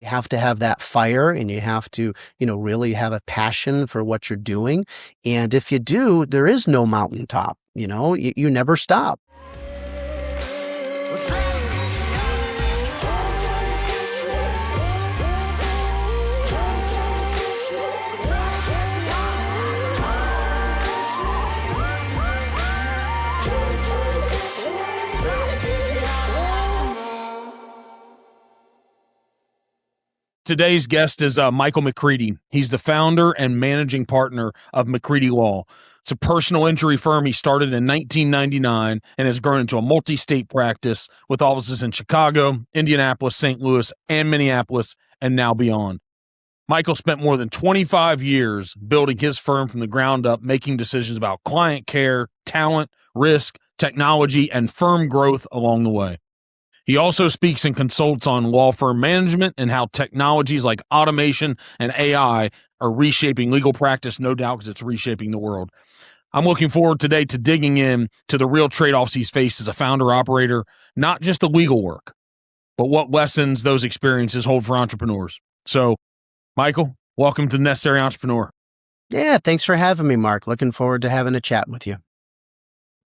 You have to have that fire, and you have to, really have a passion for what you're doing. And if you do, there is no mountaintop. You never stop. Today's guest is Michael McCready. He's the founder and managing partner of McCready Law. It's a personal injury firm he started in 1999 and has grown into a multi-state practice with offices in Chicago, Indianapolis, St. Louis, and Minneapolis, and now beyond. Michael spent more than 25 years building his firm from the ground up, making decisions about client care, talent, risk, technology, and firm growth along the way. He also speaks and consults on law firm management and how technologies like automation and AI are reshaping legal practice, no doubt, because it's reshaping the world. I'm looking forward today to digging in to the real trade-offs he's faced as a founder-operator, not just the legal work, but what lessons those experiences hold for entrepreneurs. So, Michael, welcome to The Necessary Entrepreneur. Yeah, thanks for having me, Mark. Looking forward to having a chat with you.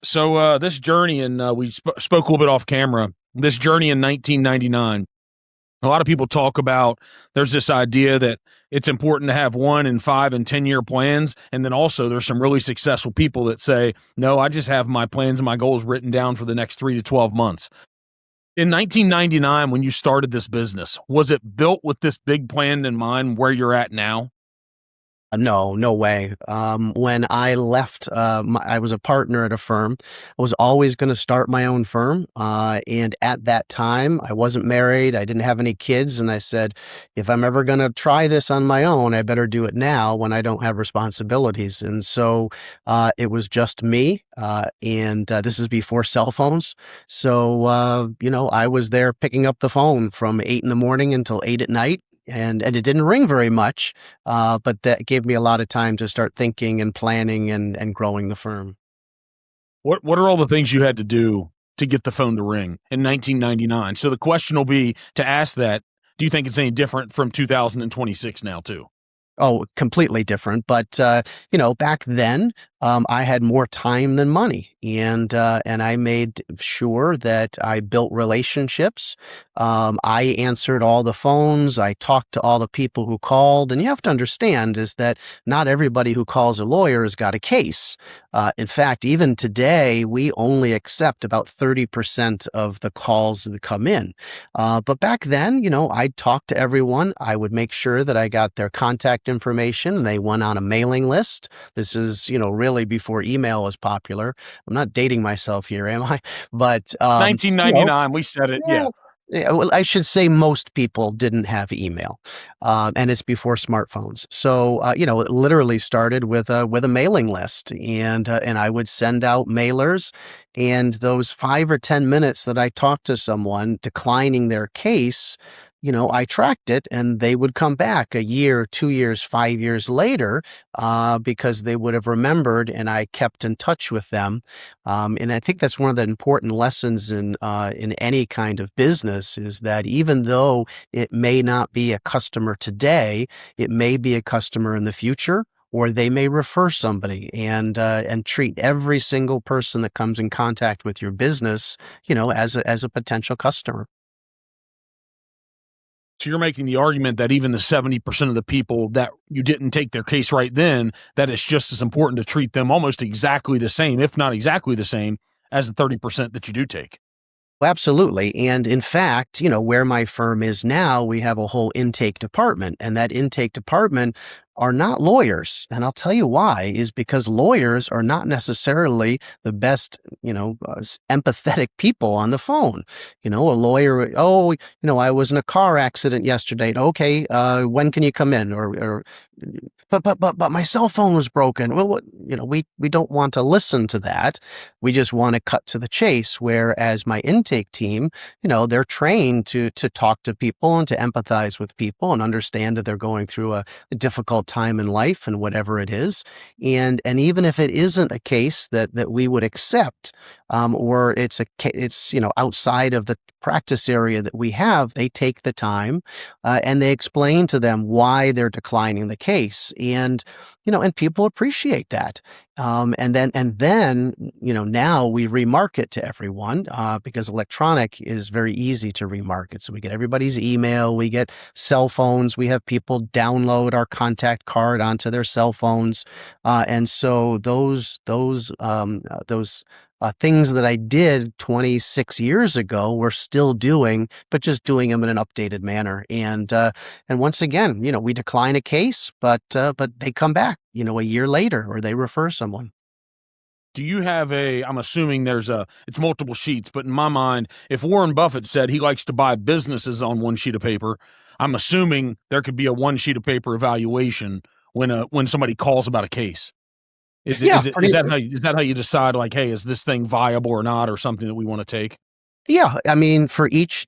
So this journey, and we spoke a little bit off camera, this journey in 1999, a lot of people talk about there's this idea that it's important to have 1 and 5 and 10-year plans. And then also there's some really successful people that say, no, I just have my plans and my goals written down for the next 3 to 12 months. In 1999, when you started this business, was it built with this big plan in mind where you're at now? No way. When I left, I was a partner at a firm. I was always going to start my own firm. And at that time, I wasn't married. I didn't have any kids. And I said, if I'm ever going to try this on my own, I better do it now when I don't have responsibilities. And so it was just me. And this is before cell phones. So, I was there picking up the phone from 8 in the morning until 8 at night. And it didn't ring very much, but that gave me a lot of time to start thinking and planning and growing the firm. What are all the things you had to do to get the phone to ring in 1999? So the question will be to ask that, do you think it's any different from 2026 now too? Oh, completely different. But, back then, I had more time than money, and I made sure that I built relationships. I answered all the phones. I talked to all the people who called. And you have to understand is that not everybody who calls a lawyer has got a case. In fact, even today, we only accept about 30% of the calls that come in. But back then, I'd talk to everyone. I would make sure that I got their contact information, and they went on a mailing list. This is, really before email was popular. I'm not dating myself here, am I? But 1999, we said it. Yeah. Yeah, well, I should say most people didn't have email, and it's before smartphones. So, it literally started with a mailing list, and I would send out mailers, and those 5 or 10 minutes that I talked to someone declining their case, I tracked it, and they would come back a year, 2 years, 5 years later, because they would have remembered, and I kept in touch with them. And I think that's one of the important lessons in any kind of business is that even though it may not be a customer today, it may be a customer in the future, or they may refer somebody, and treat every single person that comes in contact with your business, as a potential customer. So you're making the argument that even the 70% of the people that you didn't take their case right then, that it's just as important to treat them almost exactly the same, if not exactly the same, as the 30% that you do take. Absolutely. And in fact, where my firm is now, we have a whole intake department, and that intake department are not lawyers. And I'll tell you why, is because lawyers are not necessarily the best, empathetic people on the phone. A lawyer, I was in a car accident yesterday. Okay, when can you come in? But my cell phone was broken. Well, we don't want to listen to that. We just want to cut to the chase. Whereas my intake team, they're trained to talk to people and to empathize with people and understand that they're going through a difficult difficult time in life and whatever it is. And even if it isn't a case that we would accept, or it's outside of the practice area that we have, they take the time, and they explain to them why they're declining the case. And people appreciate that. And then, now we remarket to everyone, because electronic is very easy to remarket. So we get everybody's email, we get cell phones, we have people download our contact card onto their cell phones. And so those things that I did 26 years ago, we're still doing, but just doing them in an updated manner. And once again, we decline a case, but they come back, a year later, or they refer someone. Do you have I'm assuming it's multiple sheets, but in my mind, if Warren Buffett said he likes to buy businesses on one sheet of paper, I'm assuming there could be a one sheet of paper evaluation when somebody calls about a case. Is it Yeah, is it is that how you decide, like, hey, is this thing viable or not, or something that we want to take? Yeah, I mean, for each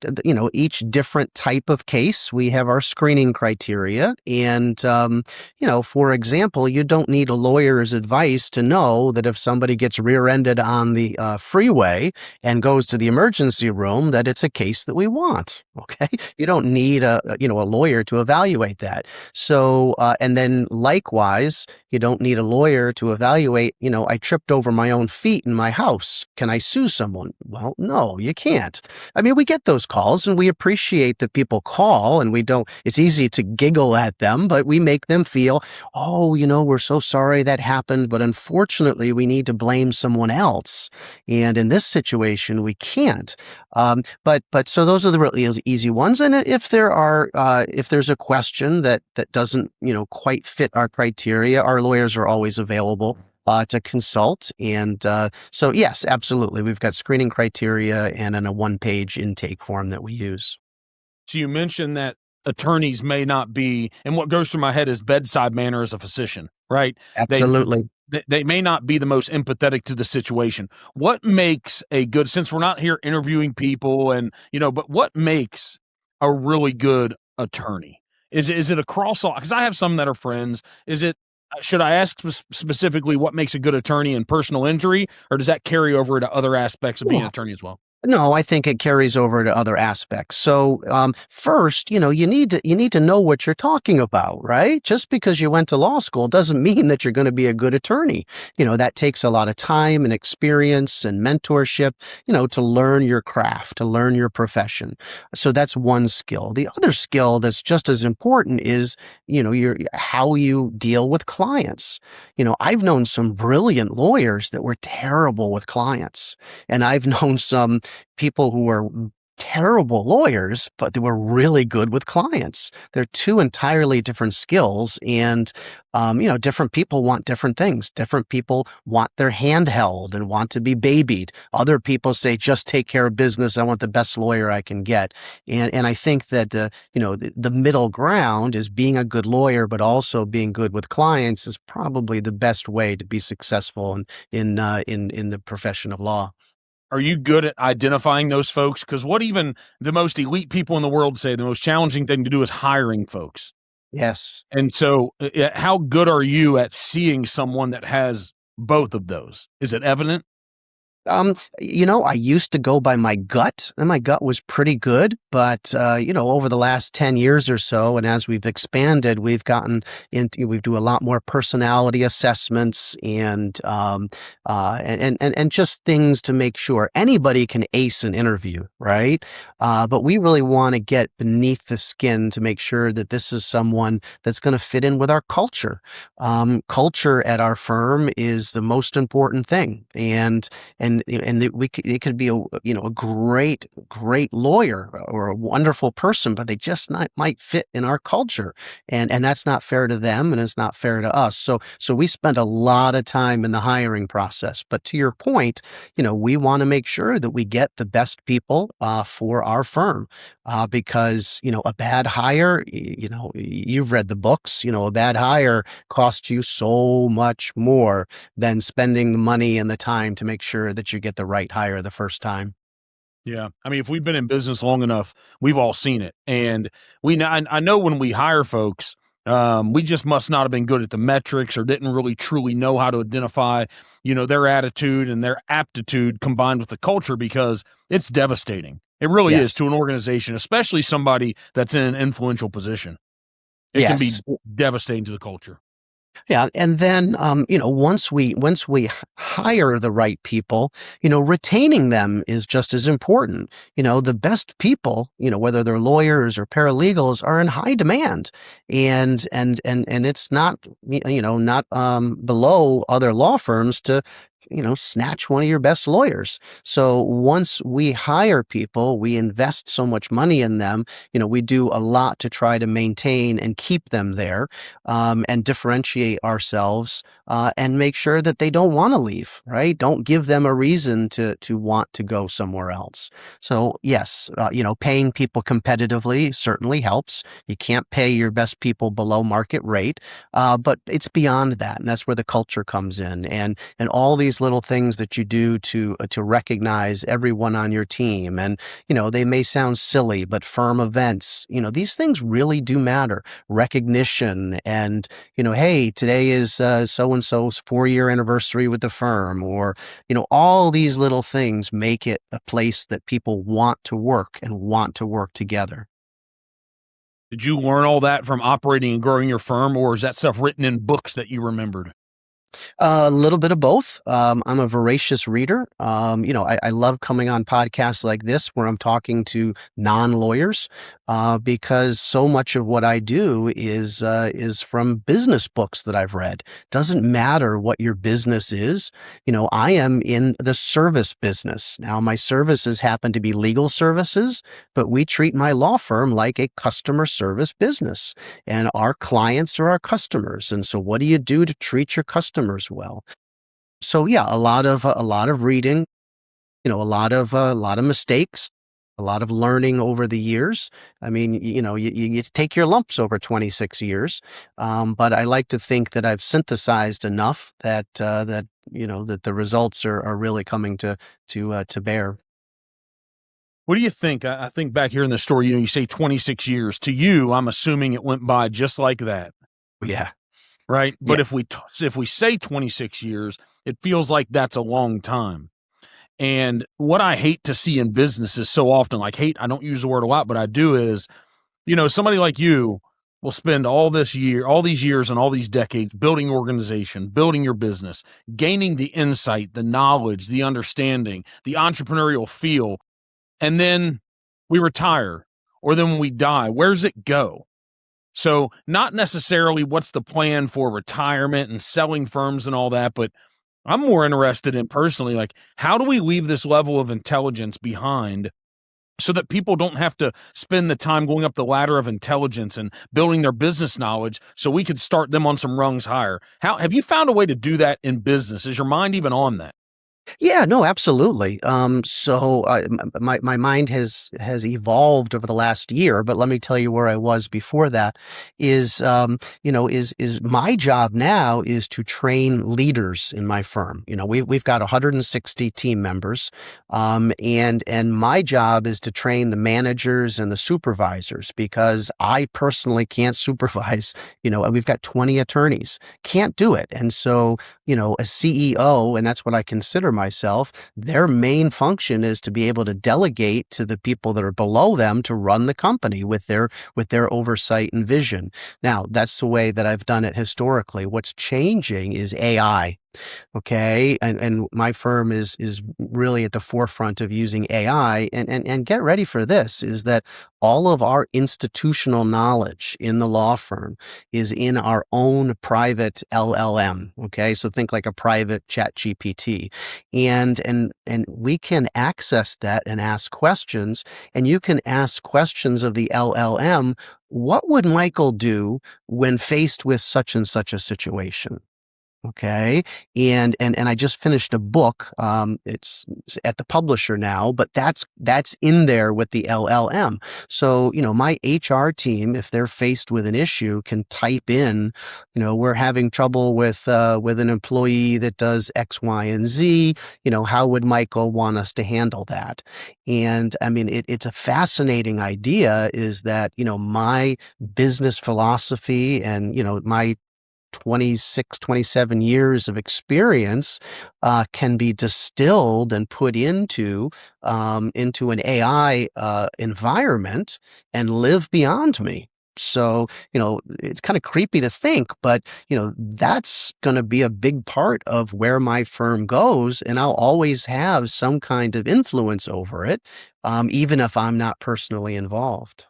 different type of case, we have our screening criteria. And for example, you don't need a lawyer's advice to know that if somebody gets rear-ended on the freeway and goes to the emergency room, that it's a case that we want. Okay, you don't need a lawyer to evaluate that. So, and then likewise, you don't need a lawyer to evaluate. I tripped over my own feet in my house. Can I sue someone? Well, no, you can't. I mean, we get those calls and we appreciate that people call, and we don't, it's easy to giggle at them, but we make them feel, oh, we're so sorry that happened, but unfortunately we need to blame someone else. And in this situation, we can't. But so those are the really easy ones. And if there's a question that doesn't, quite fit our criteria, our lawyers are always available to consult. And so, yes, absolutely. We've got screening criteria and then a one-page intake form that we use. So you mentioned that attorneys may not be, and what goes through my head is bedside manner as a physician, right? They Absolutely. they may not be the most empathetic to the situation. What makes a good, since we're not here interviewing people but what makes a really good attorney? Is it across all? Because I have some that are friends. Should I ask specifically what makes a good attorney in personal injury, or does that carry over to other aspects of being an attorney as well? No, I think it carries over to other aspects. So, first, you need to know what you're talking about, right? Just because you went to law school doesn't mean that you're going to be a good attorney. That takes a lot of time and experience and mentorship, to learn your craft, to learn your profession. So that's one skill. The other skill that's just as important is, how you deal with clients. I've known some brilliant lawyers that were terrible with clients, and I've known some people who were terrible lawyers, but they were really good with clients. They're two entirely different skills, and different people want different things. Different people want their hand held and want to be babied. Other people say, just take care of business. I want the best lawyer I can get. And I think that the middle ground is being a good lawyer, but also being good with clients is probably the best way to be successful in the profession of law. Are you good at identifying those folks? Because what even the most elite people in the world say, the most challenging thing to do is hiring folks. Yes. And so, how good are you at seeing someone that has both of those? Is it evident? I used to go by my gut, and my gut was pretty good. But over the last 10 years or so, and as we've expanded, we've gotten into, we do a lot more personality assessments and just things to make sure anybody can ace an interview, right? But we really want to get beneath the skin to make sure that this is someone that's going to fit in with our culture. Culture at our firm is the most important thing, and it could be a great lawyer or a wonderful person, but they just not might fit in our culture, and that's not fair to them, and it's not fair to us. So we spend a lot of time in the hiring process. But to your point, we want to make sure that we get the best people for our firm, because a bad hire, you've read the books, a bad hire costs you so much more than spending the money and the time to make sure that you get the right hire the first time. Yeah. I mean, if we've been in business long enough, we've all seen it. And I know when we hire folks, We just must not have been good at the metrics or didn't really truly know how to identify, their attitude and their aptitude combined with the culture, because it's devastating. It really is Yes. to an organization, especially somebody that's in an influential position. It can be Yes. devastating to the culture. Yeah, and then once we hire the right people, retaining them is just as important. The best people, whether they're lawyers or paralegals, are in high demand, and it's not not below other law firms to snatch one of your best lawyers. So once we hire people, we invest so much money in them. We do a lot to try to maintain and keep them there, and differentiate ourselves, and make sure that they don't want to leave, right? Don't give them a reason to want to go somewhere else. So yes, paying people competitively certainly helps. You can't pay your best people below market rate, but it's beyond that, and that's where the culture comes in, and all these little things that you do to recognize everyone on your team, and they may sound silly, but firm events, these things really do matter. Recognition, and hey, today is so and so's 4-year anniversary with the firm, or all these little things make it a place that people want to work and want to work together. Did you learn all that from operating and growing your firm, or is that stuff written in books that you remembered? A little bit of both. I'm a voracious reader. I love coming on podcasts like this where I'm talking to non-lawyers, because so much of what I do is from business books that I've read. Doesn't matter what your business is. I am in the service business. Now, my services happen to be legal services, but we treat my law firm like a customer service business, and our clients are our customers. And so what do you do to treat your customers well? So yeah, a lot of reading, a lot of mistakes, a lot of learning over the years. I mean, you take your lumps over 26 years, but I like to think that I've synthesized enough that the results are really coming to bear. What do you think? I think back here in the story, you say 26 years. To you, I'm assuming it went by just like that, Yeah, right? yeah, But if we say 26 years, it feels like that's a long time. And what I hate to see in businesses so often, like hate, I don't use the word a lot, but I do, is, somebody like you will spend all these years and all these decades building your organization, building your business, gaining the insight, the knowledge, the understanding, the entrepreneurial feel, and then we retire, or then when we die, where's it go? So, not necessarily what's the plan for retirement and selling firms and all that, but I'm more interested in personally, like, how do we leave this level of intelligence behind so that people don't have to spend the time going up the ladder of intelligence and building their business knowledge so we could start them on some rungs higher? How have you found a way to do that in business? Is your mind even on that? yeah. No, absolutely. My mind has evolved over the last year, but let me tell you where I was before that. Is my job now is to train leaders in my firm. We've got 160 team members, and my job is to train the managers and the supervisors, because I personally can't supervise. We've got 20 attorneys, can't do it, and so a CEO, and that's what I consider myself, their main function is to be able to delegate to the people that are below them to run the company with their oversight and vision. Now, that's the way that I've done it historically. What's changing is AI. Okay. And my firm is really at the forefront of using AI, and get ready for this, is that all of our institutional knowledge in the law firm is in our own private LLM. Okay. So think like a private chat GPT, and we can access that and ask questions, and you can ask questions of the LLM. What would Michael do when faced with such and such a situation? Okay. And I just finished a book. It's at the publisher now, but that's in there with the LLM. So, my HR team, if they're faced with an issue, can type in, we're having trouble with an employee that does X, Y, and Z. How would Michael want us to handle that? And I mean, it's a fascinating idea, is that, my business philosophy and, my 26, 27 years of experience can be distilled and put into an AI environment and live beyond me. So, it's kind of creepy to think, but, that's going to be a big part of where my firm goes. And I'll always have some kind of influence over it, even if I'm not personally involved.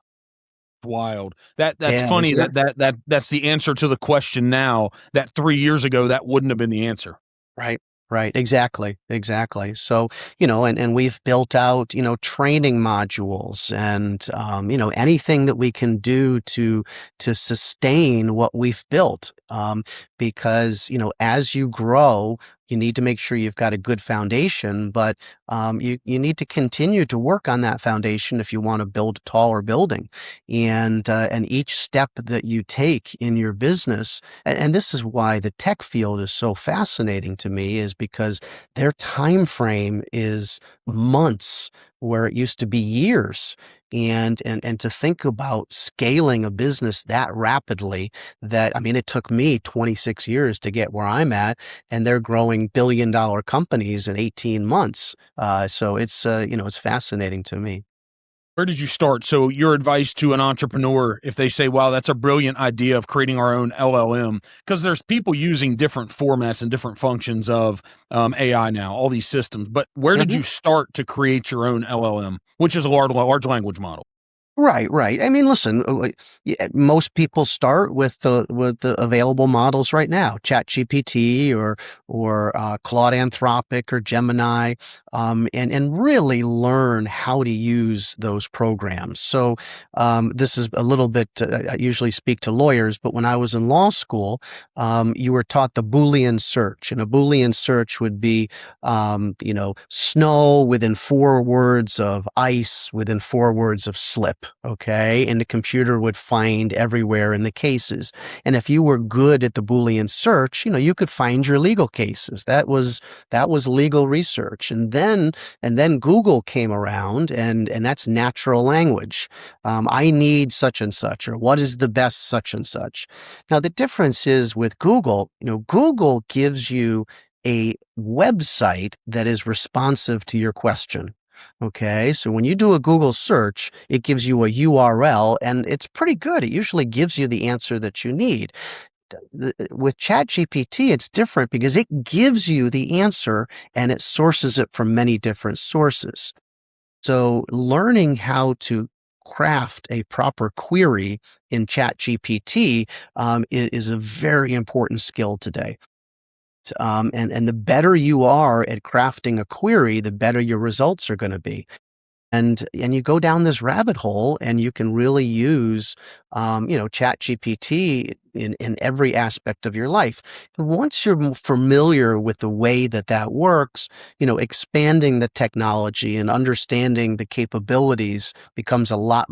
Wild. That's Yeah, funny isn't it? that's the answer to the question now that 3 years ago, that wouldn't have been the answer. Right. Right. Exactly. Exactly. So, and we've built out, training modules and, anything that we can do to sustain what we've built. Because, as you grow, you need to make sure you've got a good foundation, but you need to continue to work on that foundation if you want to build a taller building. And each step that you take in your business, and this is why the tech field is so fascinating to me, is because their time frame is months where it used to be years. And to think about scaling a business that rapidly, that, I mean, it took me 26 years to get where I'm at, and they're growing billion-dollar companies in 18 months. So it's fascinating to me. Where did you start? So your advice to an entrepreneur, if they say, wow, that's a brilliant idea of creating our own LLM, because there's people using different formats and different functions of AI now, all these systems. But where did you start to create your own LLM, which is a large language model? Right, right. I mean, listen, most people start with the available models right now, ChatGPT or Claude Anthropic or Gemini, and really learn how to use those programs. So this is a little bit. I usually speak to lawyers, but when I was in law school, you were taught the Boolean search, and a Boolean search would be, snow within 4 words of ice within 4 words of slip. Okay. And the computer would find everywhere in the cases. And if you were good at the Boolean search, you could find your legal cases. That was legal research. And then Google came around, and that's natural language. I need such and such, or what is the best such and such. Now, the difference is with Google, Google gives you a website that is responsive to your question. Okay, so when you do a Google search, it gives you a URL, and it's pretty good. It usually gives you the answer that you need. With ChatGPT, it's different because it gives you the answer and it sources it from many different sources. So learning how to craft a proper query in ChatGPT is a very important skill today. And the better you are at crafting a query, the better your results are going to be. And you go down this rabbit hole, and you can really use, Chat GPT in every aspect of your life. And once you're familiar with the way that works, expanding the technology and understanding the capabilities becomes a lot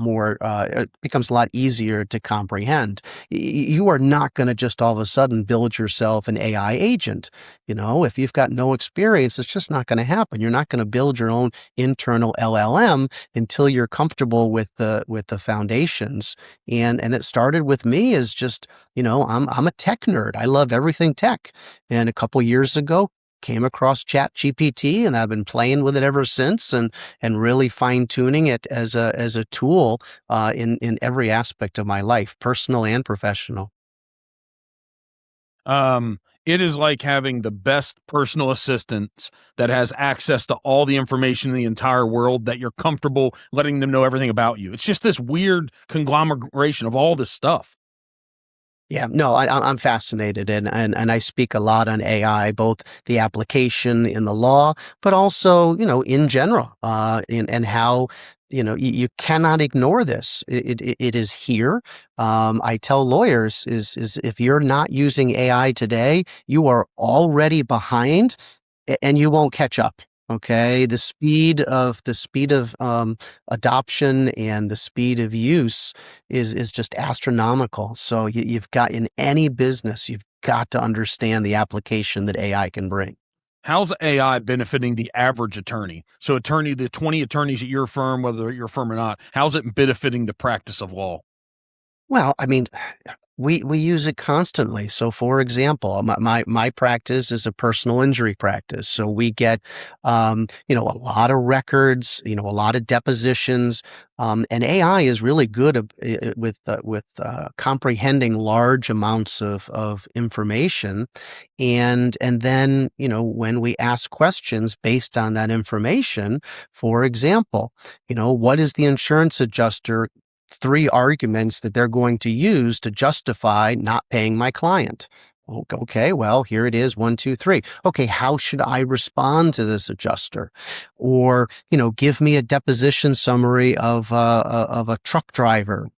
easier to comprehend. You are not going to just all of a sudden build yourself an AI agent. If you've got no experience, it's just not going to happen. You're not going to build your own internal LLM until you're comfortable with the foundations. And it started with me as just, I'm a tech nerd. I love everything tech. And a couple years ago, came across Chat GPT, and I've been playing with it ever since, and really fine tuning it as a tool in every aspect of my life, personal and professional. It is like having the best personal assistant that has access to all the information in the entire world, that you're comfortable letting them know everything about you. It's just this weird conglomeration of all this stuff. Yeah, no, I'm fascinated, and I speak a lot on AI, both the application in the law, but also, in general, and how you cannot ignore this. It is here. I tell lawyers is if you're not using AI today, you are already behind, and you won't catch up. Okay, the speed of adoption and the speed of use is just astronomical. So you've got, in any business, you've got to understand the application that AI can bring. How's AI benefiting the average attorney? So, the 20 attorneys at your firm, whether at your firm or not, how's it benefiting the practice of law? Well, I mean, we use it constantly. So, for example, my practice is a personal injury practice. So we get, a lot of records, a lot of depositions, and AI is really good with comprehending large amounts of information, and then when we ask questions based on that information, for example, what is the insurance adjuster three arguments that they're going to use to justify not paying my client? Okay, well, here it is, one, two, three. Okay, how should I respond to this adjuster? Or, give me a deposition summary of a truck driver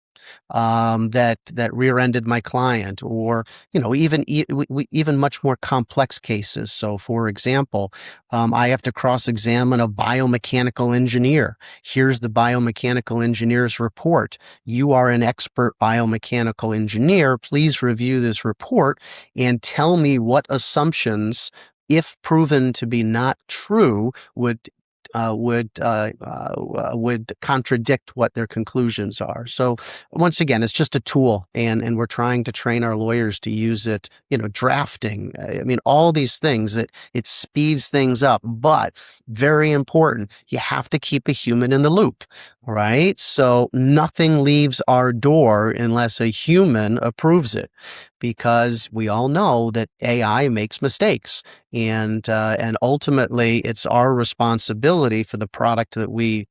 that rear-ended my client, or even much more complex cases. So, for example, I have to cross-examine a biomechanical engineer. Here's the biomechanical engineer's report. You are an expert biomechanical engineer. Please review this report and tell me what assumptions, if proven to be not true, would contradict what their conclusions are. So once again, it's just a tool, and we're trying to train our lawyers to use it. Drafting. I mean, all these things. It speeds things up, but very important. You have to keep a human in the loop, right? So nothing leaves our door unless a human approves it, because we all know that AI makes mistakes, and ultimately it's our responsibility for the product that we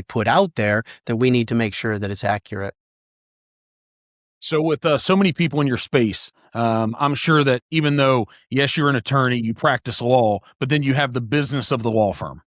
put out there, that we need to make sure that it's accurate. So, with so many people in your space, I'm sure that even though, yes, you're an attorney, you practice law, but then you have the business of the law firm,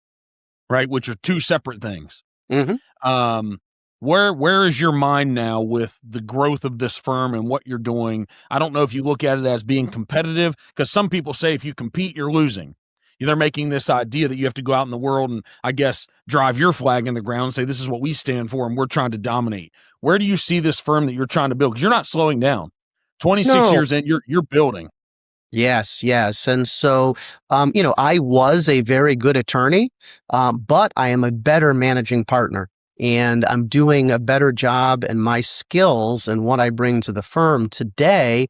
right? Which are two separate things. Hmm. Um, where is your mind now with the growth of this firm and what you're doing? I don't know if you look at it as being competitive, because some people say if you compete, you're losing. They're making this idea that you have to go out in the world and, I guess, drive your flag in the ground and say, this is what we stand for and we're trying to dominate. Where do you see this firm that you're trying to build? Because you're not slowing down. 26 No. years in, you're building. Yes, yes. And so, I was a very good attorney, but I am a better managing partner. And I'm doing a better job, and my skills and what I bring to the firm today,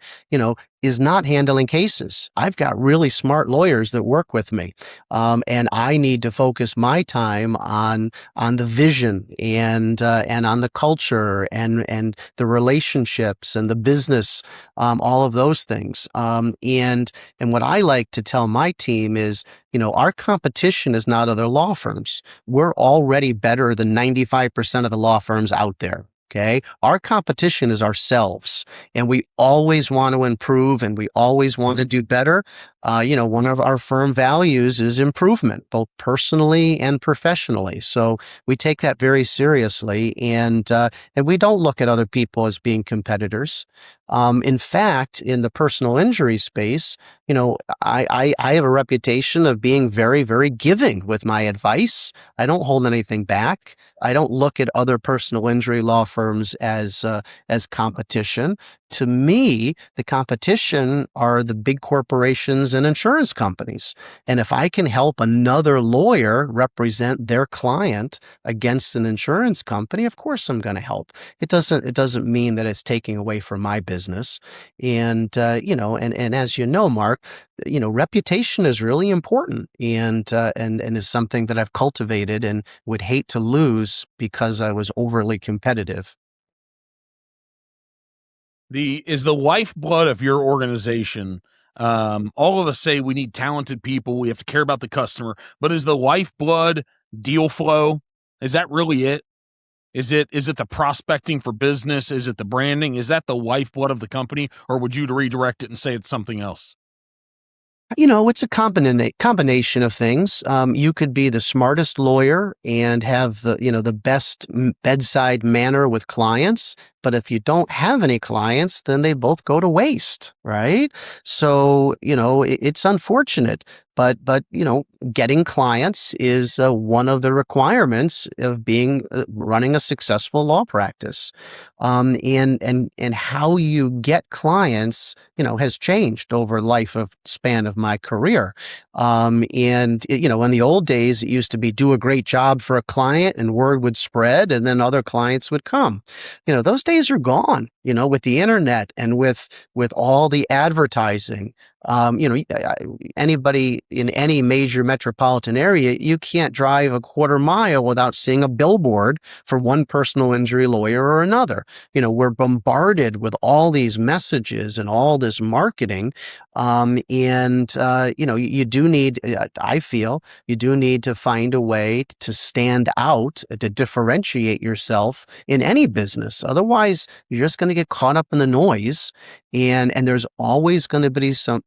is not handling cases. I've got really smart lawyers that work with me. And I need to focus my time on the vision, and on the culture, and the relationships and the business, all of those things. And what I like to tell my team is, our competition is not other law firms. We're already better than 95% of the law firms out there. Okay. Our competition is ourselves, and we always want to improve, and we always want to do better. One of our firm values is improvement, both personally and professionally. So we take that very seriously, and we don't look at other people as being competitors. In fact, in the personal injury space, I have a reputation of being very, very giving with my advice. I don't hold anything back. I don't look at other personal injury law firms as competition. To me, the competition are the big corporations and insurance companies. And if I can help another lawyer represent their client against an insurance company, of course I'm going to help. It doesn't mean that it's taking away from my business. And as you know, Mark, reputation is really important, and is something that I've cultivated and would hate to lose because I was overly competitive. The lifeblood of your organization. All of us say we need talented people. We have to care about the customer, but is the lifeblood deal flow? Is that really it? Is it the prospecting for business? Is it the branding? Is that the lifeblood of the company, or would you redirect it and say it's something else? It's a combination of things. You could be the smartest lawyer and have the best bedside manner with clients, but if you don't have any clients, then they both go to waste, right? So, it's unfortunate, but getting clients is one of the requirements of running a successful law practice. And how you get clients has changed over life of span of my career. In the old days, it used to be do a great job for a client and word would spread and then other clients would come. Those days are gone, with the internet and with all the advertising. Anybody in any major metropolitan area, you can't drive a quarter mile without seeing a billboard for one personal injury lawyer or another. We're bombarded with all these messages and all this marketing. You do need, I feel, you do need to find a way to stand out, to differentiate yourself in any business. Otherwise, you're just going to get caught up in the noise. And there's always going to be someone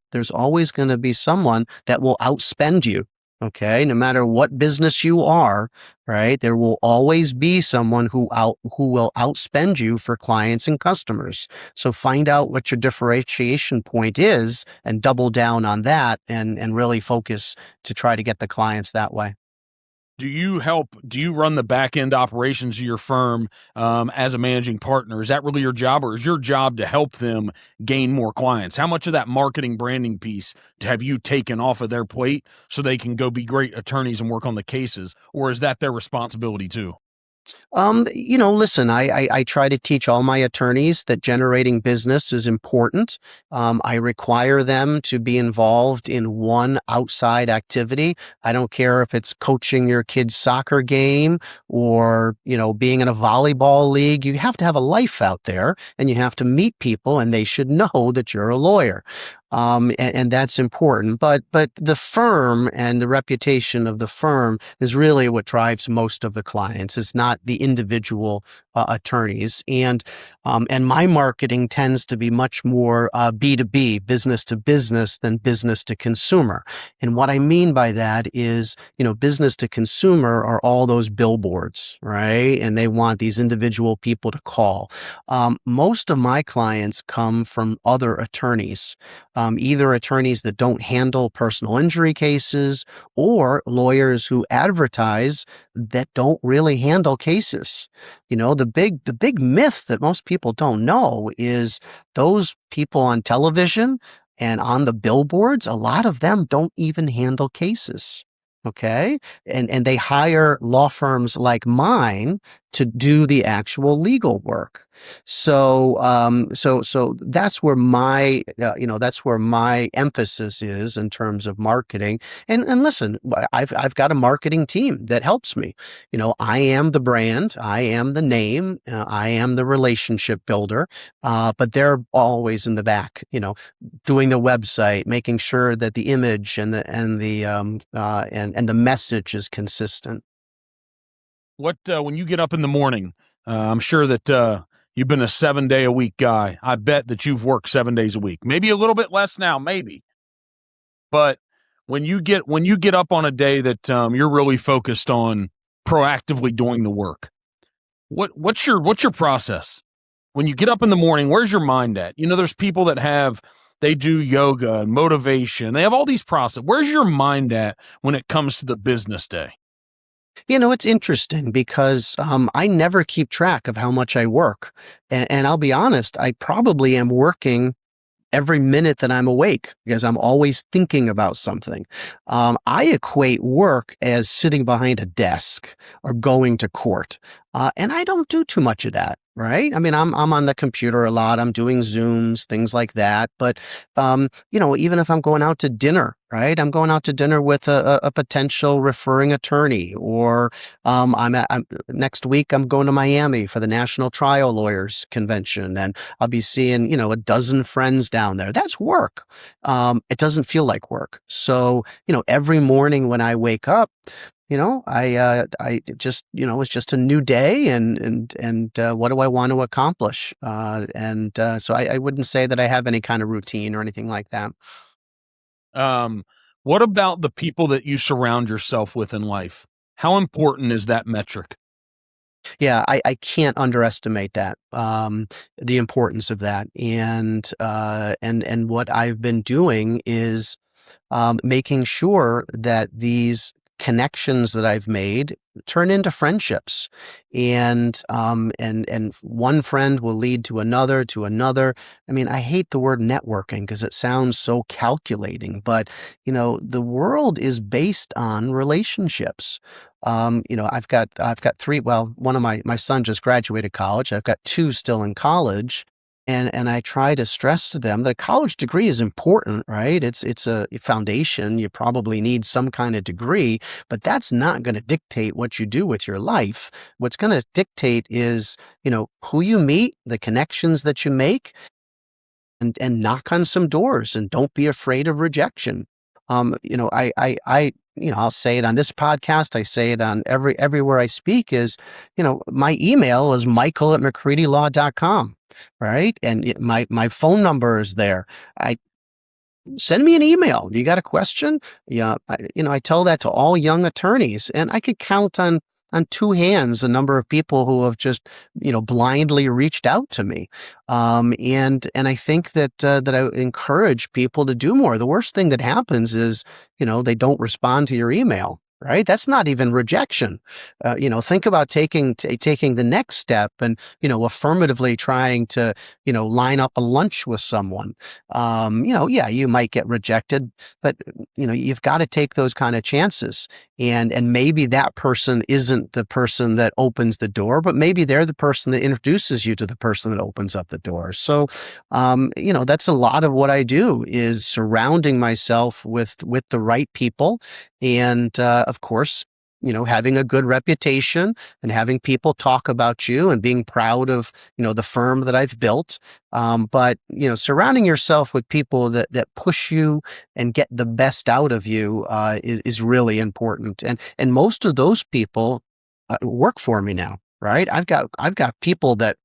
that will outspend you. Okay. No matter what business you are, right? There will always be someone who will outspend you for clients and customers. So find out what your differentiation point is and double down on that and really focus to try to get the clients that way. Do you run the back end operations of your firm as a managing partner? Is that really your job, or is your job to help them gain more clients? How much of that marketing branding piece have you taken off of their plate so they can go be great attorneys and work on the cases? Or is that their responsibility too? Listen, I try to teach all my attorneys that generating business is important. I require them to be involved in one outside activity. I don't care if it's coaching your kid's soccer game or, being in a volleyball league. You have to have a life out there and you have to meet people and they should know that you're a lawyer. And that's important. But the firm and the reputation of the firm is really what drives most of the clients. It's not the individual attorneys. And my marketing tends to be much more B2B, business to business, than business to consumer. And what I mean by that is, business to consumer are all those billboards, right? And they want these individual people to call. Most of my clients come from other attorneys. Either attorneys that don't handle personal injury cases or lawyers who advertise that don't really handle cases. The big myth that most people don't know is those people on television and on the billboards, a lot of them don't even handle cases. Okay. And they hire law firms like mine to do the actual legal work. So that's where that's where my emphasis is in terms of marketing. And listen, I've got a marketing team that helps me. I am the brand, I am the name, I am the relationship builder, but they're always in the back, doing the website, making sure that the image and the message is consistent. What when you get up in the morning? I'm sure that you've been a 7 day a week guy. I bet that you've worked 7 days a week, maybe a little bit less now, maybe. But when you get up on a day that you're really focused on proactively doing the work, what's your process? When you get up in the morning, where's your mind at? There's people that they do yoga and motivation. They have all these process. Where's your mind at when it comes to the business day? It's interesting because I never keep track of how much I work. And I'll be honest, I probably am working every minute that I'm awake because I'm always thinking about something. I equate work as sitting behind a desk or going to court. And I don't do too much of that. Right. I mean, I'm on the computer a lot. I'm doing Zooms, things like that. But, even if I'm going out to dinner, right, I'm going out to dinner with a potential referring attorney, or next week, I'm going to Miami for the National Trial Lawyers Convention, and I'll be seeing, a dozen friends down there. That's work. It doesn't feel like work. So, every morning when I wake up, I just, it's just a new day, and what do I want to accomplish? So I wouldn't say that I have any kind of routine or anything like that. Um, what about the people that you surround yourself with in life? How important is that metric? Yeah, I can't underestimate that, the importance of that. And what I've been doing is making sure that these connections that I've made turn into friendships, and one friend will lead to another, to another. I mean, I hate the word networking because it sounds so calculating, but the world is based on relationships. I've got three. Well, one of my son just graduated college. I've got two still in college, and I try to stress to them that a college degree is important, right? It's a foundation. You probably need some kind of degree, but that's not going to dictate what you do with your life. What's going to dictate is, who you meet, the connections that you make, and knock on some doors, and don't be afraid of rejection. I'll say it on this podcast. I say it on everywhere I speak is, my email is michael@mccreadylaw.com, right? And my phone number is there. I Send me an email. You got a question? Yeah, I tell that to all young attorneys, and I could count on two hands the number of people who have just blindly reached out to me. And I think that I encourage people to do more. The worst thing that happens is they don't respond to your email. Right? That's not even rejection. Think about taking the next step and affirmatively trying to line up a lunch with someone. Yeah, you might get rejected, but you've got to take those kind of chances. And maybe that person isn't the person that opens the door, but maybe they're the person that introduces you to the person that opens up the door. So, that's a lot of what I do is surrounding myself with the right people, and of course, having a good reputation and having people talk about you and being proud of the firm that I've built. But surrounding yourself with people that push you and get the best out of you is really important. And most of those people work for me now. Right? I've got people that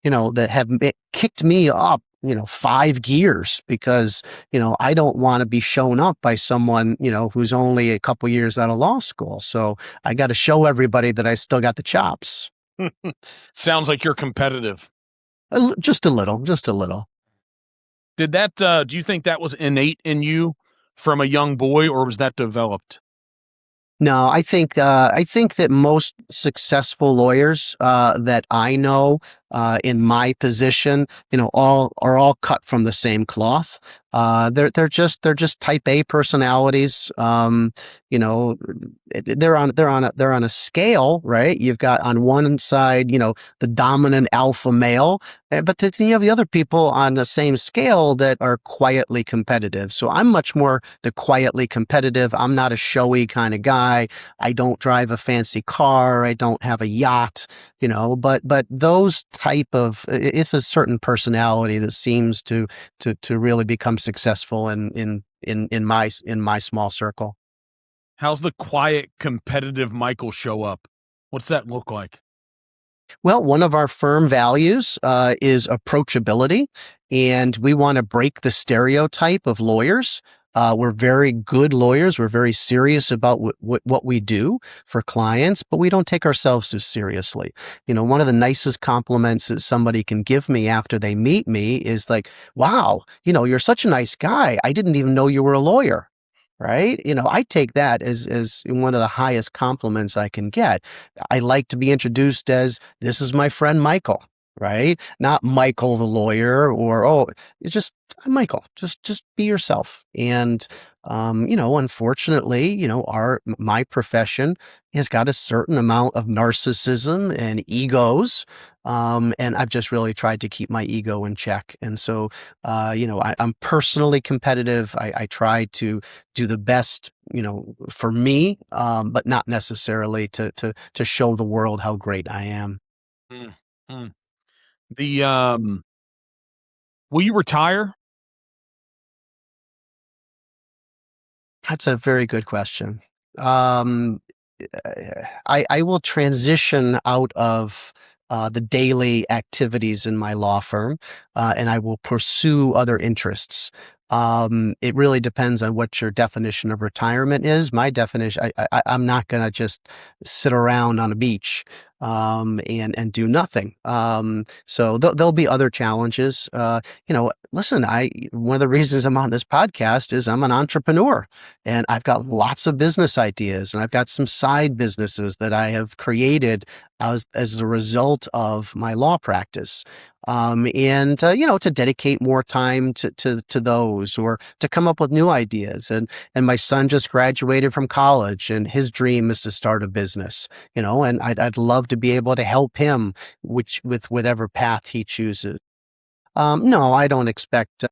have kicked me up 5 gears because I don't want to be shown up by someone who's only a couple years out of law school. So I got to show everybody that I still got the chops. Sounds like you're competitive. Just a little, just a little. Did that, do you think that was innate in you from a young boy, or was that developed? No, I think that most successful lawyers that I know in my position, all cut from the same cloth. They're just type A personalities. You know, they're on a scale, right? You've got on one side, the dominant alpha male, but then you have the other people on the same scale that are quietly competitive. So I'm much more the quietly competitive. I'm not a showy kind of guy. I don't drive a fancy car. I don't have a yacht, but those type of, it's a certain personality that seems to really become successful in my small circle. How's the quiet, competitive Michael show up? What's that look like? Well, one of our firm values is approachability, and we want to break the stereotype of lawyers. We're very good lawyers. We're very serious about what we do for clients, but we don't take ourselves so seriously. One of the nicest compliments that somebody can give me after they meet me is like, wow, you're such a nice guy. I didn't even know you were a lawyer. Right? I take that as one of the highest compliments I can get. I like to be introduced as, this is my friend Michael, right? Not Michael the lawyer, or, oh, it's just Michael. Just be yourself. And unfortunately, my profession has got a certain amount of narcissism and egos. And I've just really tried to keep my ego in check. And so, I'm personally competitive. I try to do the best, for me, but not necessarily to show the world how great I am. Mm, mm. The will you retire? That's a very good question. Um, I will transition out of the daily activities in my law firm, and I will pursue other interests. It really depends on what your definition of retirement is. My definition, I'm not going to just sit around on a beach and do nothing. So there'll be other challenges. Listen, I one of the reasons I'm on this podcast is I'm an entrepreneur, and I've got lots of business ideas, and I've got some side businesses that I have created as a result of my law practice. To dedicate more time to those, or to come up with new ideas. And my son just graduated from college, and his dream is to start a business, and I'd love to be able to help him, with whatever path he chooses. No, I don't expect.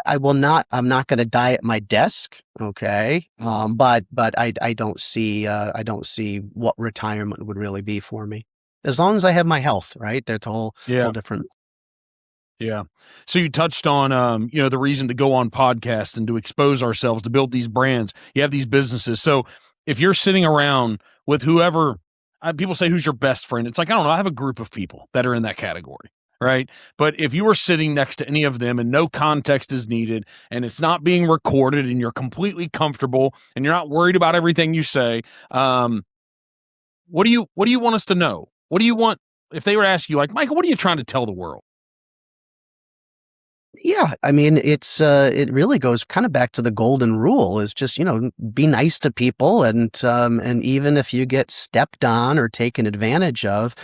I will not. I'm not going to die at my desk. Okay. But I don't see. I don't see what retirement would really be for me. As long as I have my health, right? That's a whole Yeah. different. Yeah. So you touched on, the reason to go on podcast and to expose ourselves, to build these brands. You have these businesses. So if you're sitting around with whoever, people say, who's your best friend? It's like, I don't know. I have a group of people that are in that category. Right. But if you were sitting next to any of them and no context is needed and it's not being recorded and you're completely comfortable and you're not worried about everything you say, what do you want us to know? What do you want if they were to ask you, like, Michael, what are you trying to tell the world? Yeah, I mean, it really goes kind of back to the golden rule, is just, be nice to people, and even if you get stepped on or taken advantage of,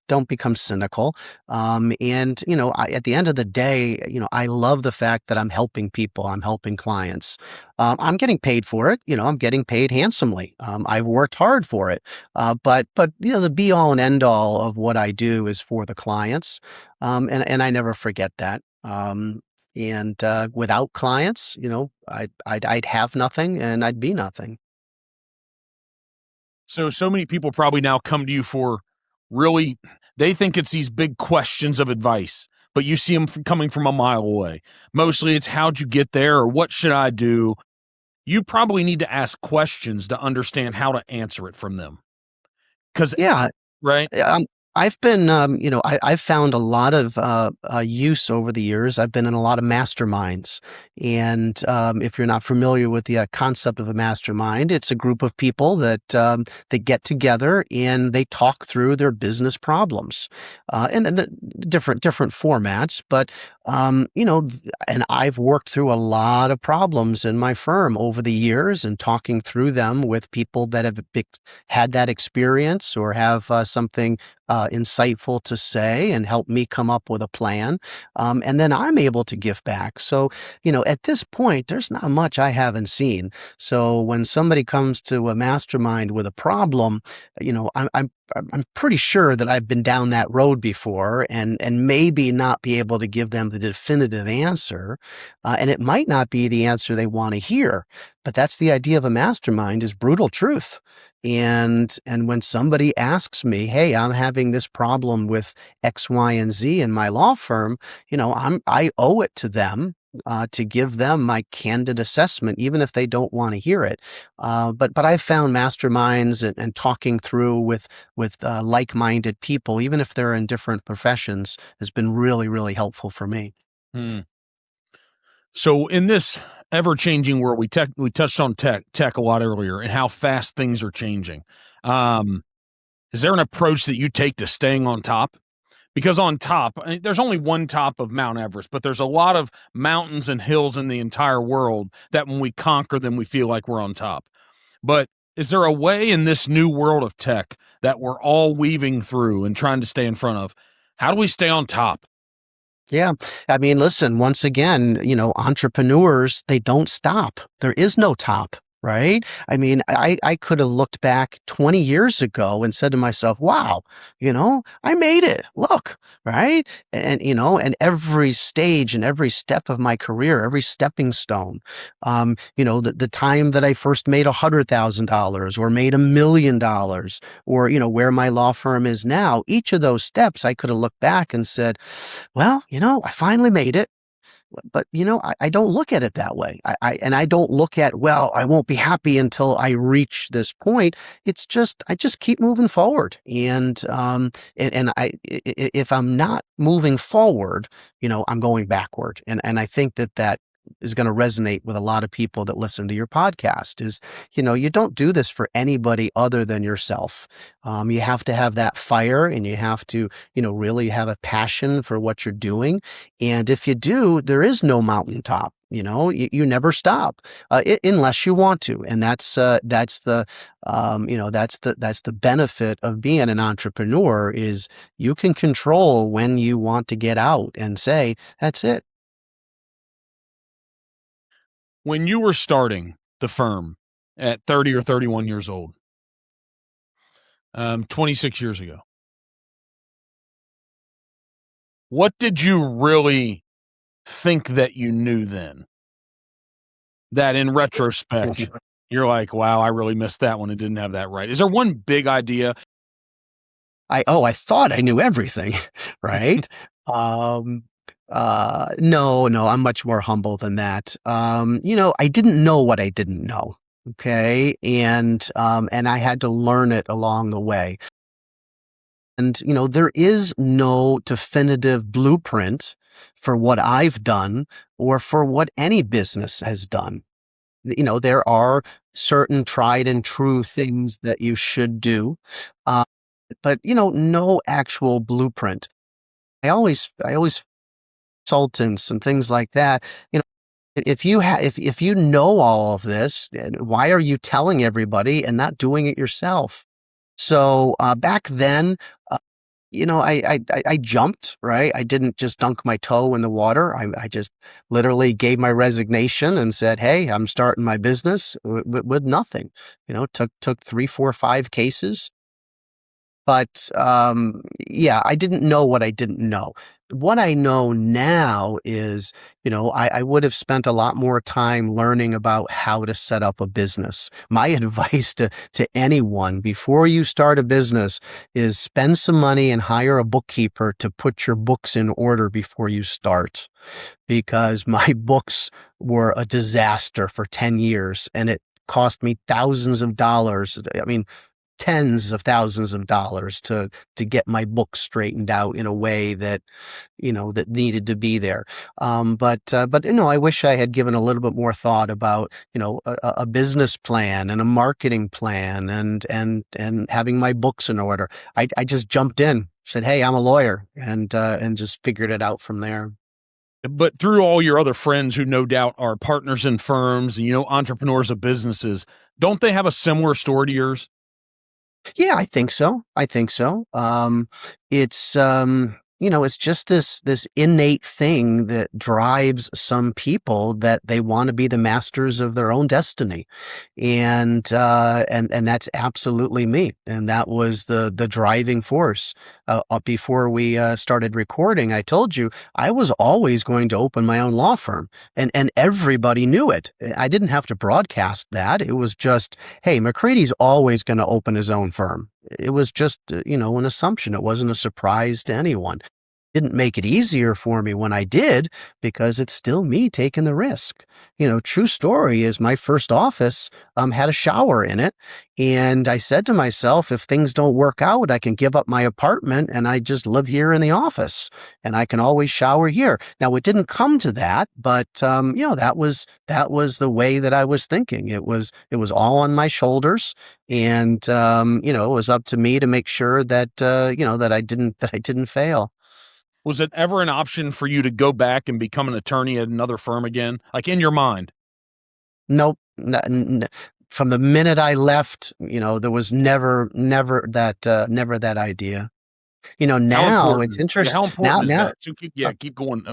don't become cynical. At the end of the day, I love the fact that I'm helping people, I'm helping clients. I'm getting paid for it, I'm getting paid handsomely. I've worked hard for it. But the be all and end all of what I do is for the clients. And I never forget that. And without clients, I'd have nothing, and I'd be nothing. So many people probably now come to you for really, they think it's these big questions of advice, but you see them coming from a mile away. Mostly it's, how'd you get there, or what should I do? You probably need to ask questions to understand how to answer it from them. Because, Yeah, right? I've been, I've found a lot of use over the years. I've been in a lot of masterminds. And if you're not familiar with the concept of a mastermind, it's a group of people that get together and they talk through their business problems, and different formats. But, and I've worked through a lot of problems in my firm over the years, and talking through them with people that have had that experience, or have something insightful to say, and help me come up with a plan. And then I'm able to give back. So, at this point, there's not much I haven't seen. So when somebody comes to a mastermind with a problem, I'm pretty sure that I've been down that road before, and maybe not be able to give them the definitive answer. And it might not be the answer they want to hear, but that's the idea of a mastermind, is brutal truth. And when somebody asks me, "Hey, I'm having this problem with X, Y, and Z in my law firm," I owe it to them to give them my candid assessment, even if they don't want to hear it. But I've found masterminds, and talking through with like-minded people, even if they're in different professions, has been really, really helpful for me. Hmm. So in this ever-changing world, we touched on tech a lot earlier and how fast things are changing. Um, is there an approach that you take to staying on top? Because on top, there's only one top of Mount Everest, but there's a lot of mountains and hills in the entire world that when we conquer them, we feel like we're on top. But is there a way in this new world of tech that we're all weaving through and trying to stay in front of? How do we stay on top? Yeah. I mean, listen, once again, entrepreneurs, they don't stop. There is no top, right? I mean, I could have looked back 20 years ago and said to myself, wow, I made it. Look, right? And every stage and every step of my career, every stepping stone, the time that I first made $100,000, or made $1 million, or, where my law firm is now, each of those steps I could have looked back and said, well, I finally made it. But I don't look at it that way. I don't look at, well, I won't be happy until I reach this point. It's just I just keep moving forward, if I'm not moving forward, I'm going backward, and I think that is going to resonate with a lot of people that listen to your podcast. Is you don't do this for anybody other than yourself. You have to have that fire, and you have to really have a passion for what you're doing. And if you do, there is no mountaintop. You never stop, unless you want to, and that's the that's the benefit of being an entrepreneur, is you can control when you want to get out and say, that's it. When you were starting the firm at 30 or 31 years old, 26 years ago, what did you really think that you knew then? That in retrospect, you're like, wow, I really missed that one and didn't have that right. Is there one big idea? I thought I knew everything, right? Um, no, I'm much more humble than that. I didn't know what I didn't know. Okay. And I had to learn it along the way. And, there is no definitive blueprint for what I've done or for what any business has done. There are certain tried and true things that you should do. But no actual blueprint. I always consultants and things like that. If you know all of this, why are you telling everybody and not doing it yourself? So back then, I jumped, right? I didn't just dunk my toe in the water. I just literally gave my resignation and said, "Hey, I'm starting my business with nothing." Took 3, 4, 5 cases. But yeah, I didn't know what I didn't know. What I know now is, I would have spent a lot more time learning about how to set up a business. My advice to anyone before you start a business is spend some money and hire a bookkeeper to put your books in order before you start. Because my books were a disaster for 10 years, and it cost me thousands of dollars. I mean, tens of thousands of dollars to get my book straightened out in a way that that needed to be there. But I wish I had given a little bit more thought about a business plan and a marketing plan and having my books in order. I just jumped in, said, "Hey, I'm a lawyer," and just figured it out from there. But through all your other friends who no doubt are partners in firms and entrepreneurs of businesses, don't they have a similar story to yours? Yeah, I think so. I think so. It's just this innate thing that drives some people, that they want to be the masters of their own destiny, and that's absolutely me. And that was the driving force. Before we started recording, I told you I was always going to open my own law firm, and everybody knew it. I didn't have to broadcast that. It was just, hey, McCready's always going to open his own firm. It was just, an assumption. It wasn't a surprise to anyone. Didn't make it easier for me when I did, because it's still me taking the risk. True story is, my first office had a shower in it. And I said to myself, if things don't work out, I can give up my apartment and I just live here in the office, and I can always shower here. Now, it didn't come to that, but that was the way that I was thinking. It was all on my shoulders, and it was up to me to make sure that that I didn't fail. Was it ever an option for you to go back and become an attorney at another firm again? Like, in your mind? Nope. From the minute I left, there was never that idea. How Now it's important? Yeah, interesting. how Now, important is that? So keep going.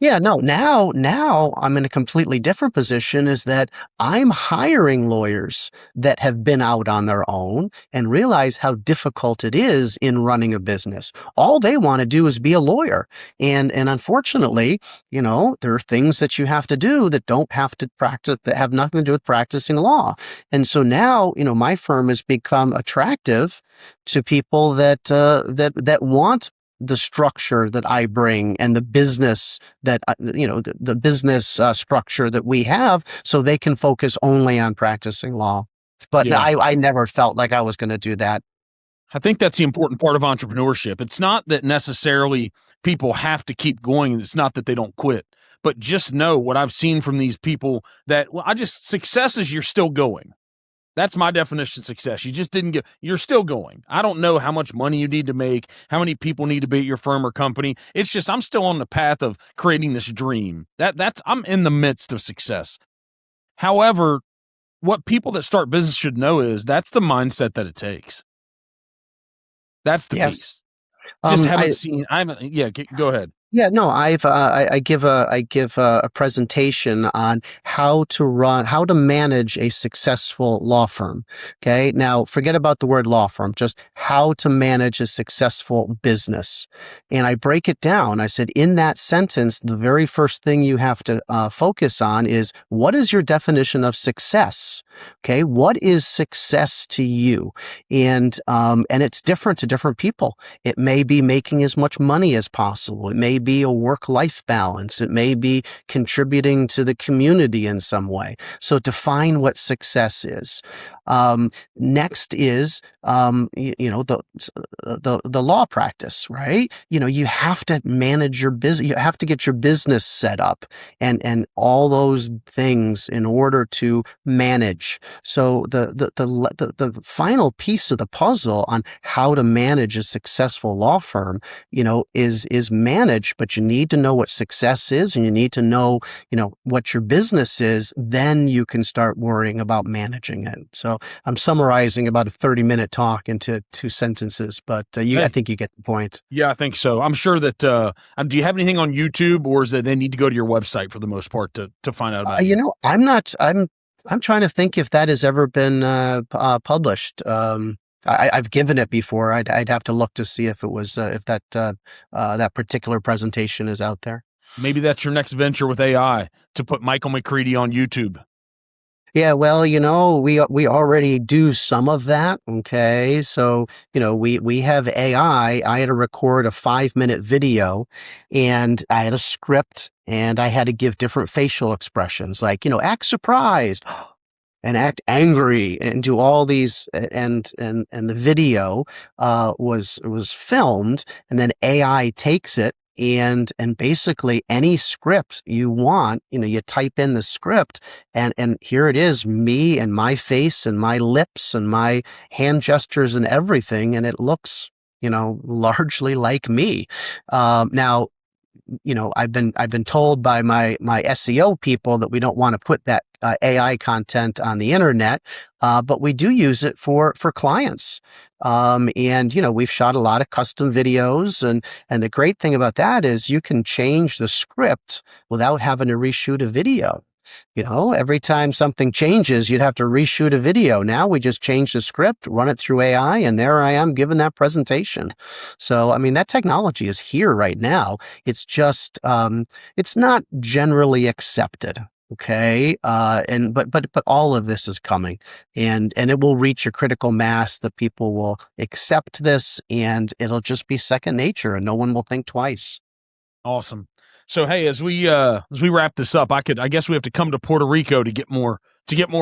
yeah, no, now I'm in a completely different position, is that I'm hiring lawyers that have been out on their own and realize how difficult it is in running a business. All they want to do is be a lawyer. And unfortunately, there are things that you have to do that don't have to practice, that have nothing to do with practicing law. And so now, my firm has become attractive to people that want the structure that I bring and the business that, the business structure that we have, so they can focus only on practicing law. But Yeah. I never felt like I was going to do that. I think that's the important part of entrepreneurship. It's not that necessarily people have to keep going. It's not that they don't quit, but just know what I've seen from these people that, well, success is you're still going. That's my definition of success. You just didn't get, you're still going. I don't know how much money you need to make, how many people need to be at your firm or company. It's just, I'm still on the path of creating this dream. I'm in the midst of success. However, what people that start business should know is that's the mindset that it takes. That's the Yes. piece. Just haven't I, seen, I haven't, yeah, go ahead. Yeah, no, I give a presentation on how to manage a successful law firm. Okay. Now forget about the word law firm, just how to manage a successful business. And I break it down. I said, in that sentence, the very first thing you have to focus on is, what is your definition of success? Okay. What is success to you? And it's different to different people. It may be making as much money as possible. It may be a work-life balance. It may be contributing to the community in some way. So define what success is. Next is, the law practice, right? You have to manage your business. You have to get your business set up and all those things in order to manage. So the final piece of the puzzle on how to manage a successful law firm, is manage, but you need to know what success is, and you need to know, what your business is. Then you can start worrying about managing it. So I'm summarizing about a 30-minute talk into 2 sentences, but I think you get the point. Yeah, I think so. I'm sure that, do you have anything on YouTube, or is that they need to go to your website for the most part to find out about you? I'm trying to think if that has ever been published. I've given it before. I'd have to look to see if it was if that particular presentation is out there. Maybe that's your next venture with AI, to put Michael McCready on YouTube. Yeah, well, we already do some of that. Okay, so we have AI. I had to record a 5-minute video, and I had a script, and I had to give different facial expressions, like act surprised and act angry, and do all these, and the video was filmed, and then AI takes it, and basically any script you want, you type in the script, and here it is, me and my face and my lips and my hand gestures and everything, and it looks largely like me. Now, I've been told by my SEO people that we don't want to put that AI content on the internet, but we do use it for clients. And we've shot a lot of custom videos, and the great thing about that is you can change the script without having to reshoot a video. Every time something changes, you'd have to reshoot a video. Now we just change the script, run it through AI, and there I am giving that presentation. So, I mean, that technology is here right now. It's just, it's not generally accepted. Okay. But all of this is coming, and it will reach a critical mass that people will accept this, and it'll just be second nature, and no one will think twice. Awesome. So, hey, as we wrap this up, I guess we have to come to Puerto Rico to get more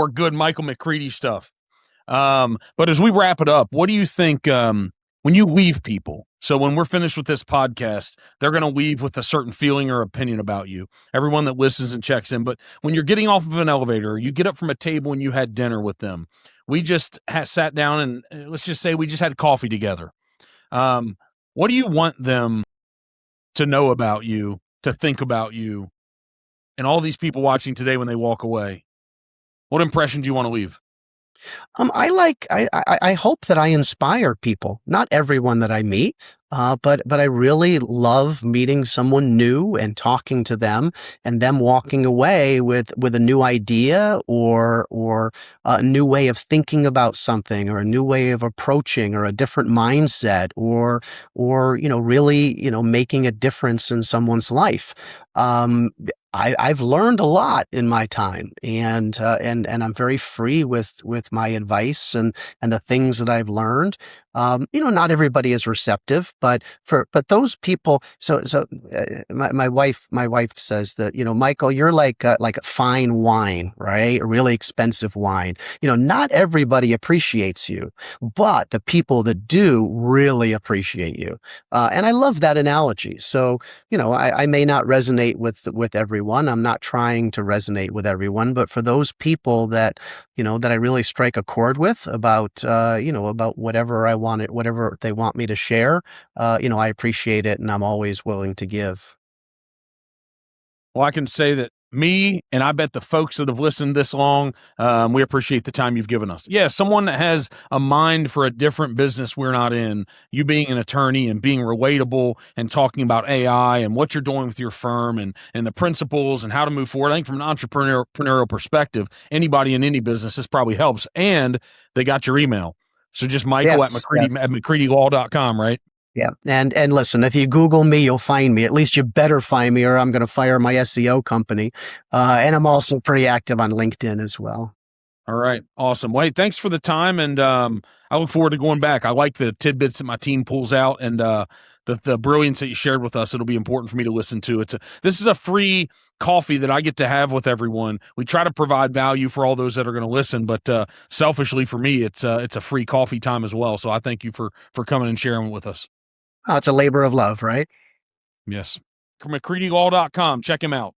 good Michael McCready stuff. But as we wrap it up, what do you think, when you leave people? So when we're finished with this podcast, they're going to leave with a certain feeling or opinion about you. Everyone that listens and checks in. But when you're getting off of an elevator, you get up from a table and you had dinner with them. We just sat down, and let's just say we just had coffee together. What do you want them to know about you, to think about you, and all these people watching today when they walk away? What impression do you want to leave? I hope that I inspire people, not everyone that I meet, but I really love meeting someone new and talking to them, and them walking away with a new idea, or a new way of thinking about something, or a new way of approaching, or a different mindset, or really, making a difference in someone's life. I've learned a lot in my time, and I'm very free with my advice and the things that I've learned. Not everybody is receptive, but those people. My wife says that, Michael, you're like a fine wine, right? A really expensive wine. Not everybody appreciates you, but the people that do really appreciate you. And I love that analogy. So, I may not resonate with everyone. I'm not trying to resonate with everyone, but for those people that I really strike a chord with about whatever I want it, whatever they want me to share, I appreciate it, and I'm always willing to give. Well, I can say that me and I bet the folks that have listened this long, we appreciate the time you've given us. Yeah, someone that has a mind for a different business we're not in, you being an attorney and being relatable and talking about AI and what you're doing with your firm and the principles and how to move forward. I think from an entrepreneurial perspective, anybody in any business, this probably helps. And they got your email. So just Michael at Yes, McCready yes. at McCreadyLaw.com, right? Yeah. And listen, if you Google me, you'll find me. At least you better find me, or I'm going to fire my SEO company. And I'm also pretty active on LinkedIn as well. All right. Awesome. Well, hey, thanks for the time. And I look forward to going back. I like the tidbits that my team pulls out and the brilliance that you shared with us. It'll be important for me to listen to. This is a free coffee that I get to have with everyone. We try to provide value for all those that are going to listen, but selfishly for me, it's a free coffee time as well. So I thank you for coming and sharing with us. Oh, it's a labor of love, right? Yes. McCreadyLaw.com. Check him out.